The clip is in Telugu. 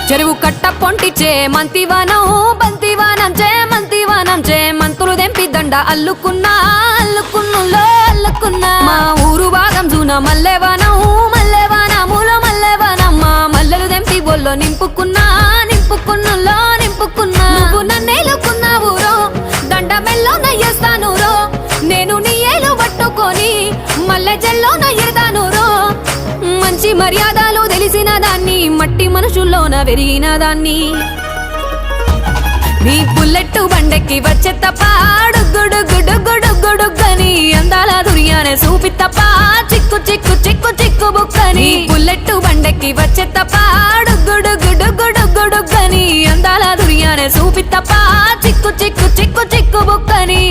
చెరువు కట్ట పొంటిచే మంతివానం బంతివానం మంతివానం మంతులు దెంపి దండ అల్లుకున్నా అల్లుకున్నులో అల్లుకున్నా మా ఊరు భాగం జూన మల్లెవానం మల్లెవానములో మల్లెవానం మా మల్లెలు దెంపి బొల్లో నింపుకున్నా నింపుకున్నులో నింపుకున్నా నువ్వు నన్నేలుకున్నావు రో దండ మెల్లో నయ్యేస్తాను రో నేను నీ ఏలు పట్టుకొని మల్లె జల్లో నయ్యేదాను రో మంచి మర్యాదలు తెలిసిన దాన్ని మట్టి మనుషుల్లోన వెరిగిన దాన్ని నీ బుల్లెట్టు బండెక్కి వచ్చే తప్ప డుగ్గుడుగ్గుడుగ్గుడుగ్గుడుగ్గని అందాల దుర్యానే చూపి తప్ప చిక్కు చిక్కు చిక్కు చిక్కు బుక్కని బుల్లెట్టు బండెక్కి వచ్చే తప్ప డుగ్గుడుగ్గుడుగ్గుడుగ్గుడుగ్గని అందాల దుర్యానే చూపి తప్ప చిక్కు చిక్కు చిక్కు చిక్కు బుక్కని